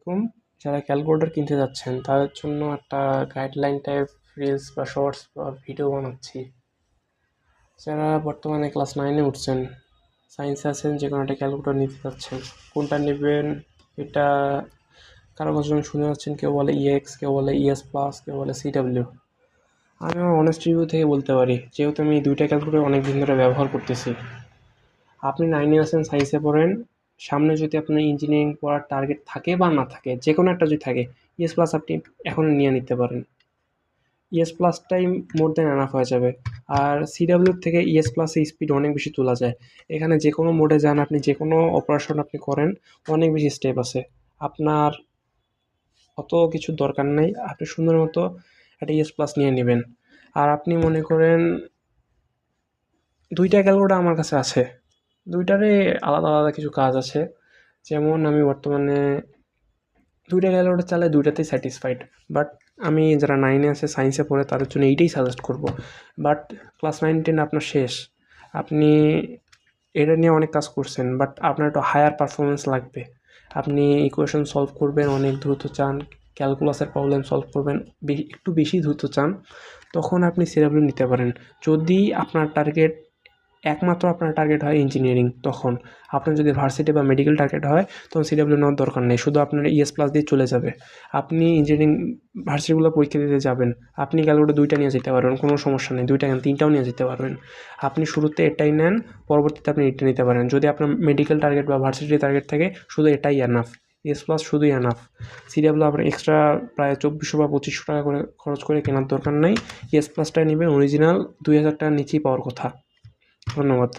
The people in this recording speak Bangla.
আলাইকুম। যারা ক্যালকুলেটর কিনতে যাচ্ছেন তাদের জন্য একটা গাইডলাইন টাইপ রিলস বা শর্টস বা ভিডিও বানাচ্ছি। যারা বর্তমানে ক্লাস 9-এ উঠছেন, সায়েন্সে আছেন, যে কোনো একটা ক্যালকুলেটর নিতে চাচ্ছেন, কোনটা নেবেন এটা কারো কাছে শুনে যাচ্ছেন। কেউ বলে ইএক্স, কেউ বলে ইএস প্লাস, কেউ বলে সিডাব্লিউ। আমি আমার অনেস্ট রিভিউ থেকে বলতে পারি, যেহেতু আমি দুইটা ক্যালকুলেটর অনেক দিন ধরে ব্যবহার করতেছি। আপনি 9-এ আছেন, সায়েন্সে পড়েন, সামনে যদি আপনার ইঞ্জিনিয়ারিং পড়ার টার্গেট থাকে বা না থাকে, যে কোনো একটা যদি থাকে, ইএস প্লাস আপনি এখন নিয়ে নিতে পারেন। ইএস প্লাসটাই মোর দেন এনাফ হয়ে যাবে। আর সিডাব্লিউর থেকে ইএস প্লাসে স্পিড অনেক বেশি তোলা যায়। এখানে যে কোনো মোডে যান আপনি, যে কোনো অপারেশন আপনি করেন, অনেক বেশি স্টেপ আছে। আপনার অত কিছুর দরকার নেই, আপনি সুন্দর মতো একটা ইএস প্লাস নিয়ে নেবেন। আর আপনি মনে করেন দুইটা ক্যালকুলেটর আমার কাছে আছে, দুইটারই আলাদা আলাদা কিছু কাজ আছে। যেমন আমি বর্তমানে দুইটা ক্যালকুলেটর চালাই, দুইটাতেই স্যাটিসফাইড। বাট আমি যারা 9-এ আছে, সায়েন্সে পড়ে, তাদের জন্য এইটাই সাজেস্ট করব। বাট ক্লাস 9-10 আপনার শেষ, আপনি এটা নিয়ে অনেক কাজ করছেন, বাট আপনার একটু হায়ার পারফরমেন্স লাগবে। আপনি ইকুয়েশন সলভ করবেন, অনেক দ্রুত চান, ক্যালকুলাসের প্রবলেম সলভ করবেন, একটু বেশি দ্রুত চান, তখন আপনি সিডাব্লিউ নিতে পারেন। যদি আপনার টার্গেট একমাত্র আপনার টার্গেট হয় ইঞ্জিনিয়ারিং, তখন আপনার যদি ভার্সিটি বা মেডিকেল টার্গেট হয়, তখন সিডাব্লিউ নেওয়ার দরকার নেই, শুধু আপনার ইএস প্লাস দিয়ে চলে যাবে। আপনি ইঞ্জিনিয়ারিং ভার্সিটিগুলো পরীক্ষা দিতে যাবেন, আপনি ক্যালকুলেটর দুইটা নিয়ে যেতে পারবেন, কোনো সমস্যা নেই, দুইটা কেন, তিনটাও নিয়ে যেতে পারবেন। আপনি শুরুতে এটাই নেন, পরবর্তীতে আপনি এটা নিতে পারেন। যদি আপনার মেডিকেল টার্গেট বা ভার্সিটি টার্গেট থাকে, শুধু এটাই এনাফ, ইএস প্লাস শুধুই এনাফ। সিডাব্লিউ আপনার এক্সট্রা প্রায় 2400 বা 2500 টাকা করে খরচ করে কেনার দরকার নেই। ইএস প্লাসটাই নেবেন, অরিজিনাল 2000 টাকার নিচেই পাওয়ার কথা। ধন্যবাদ।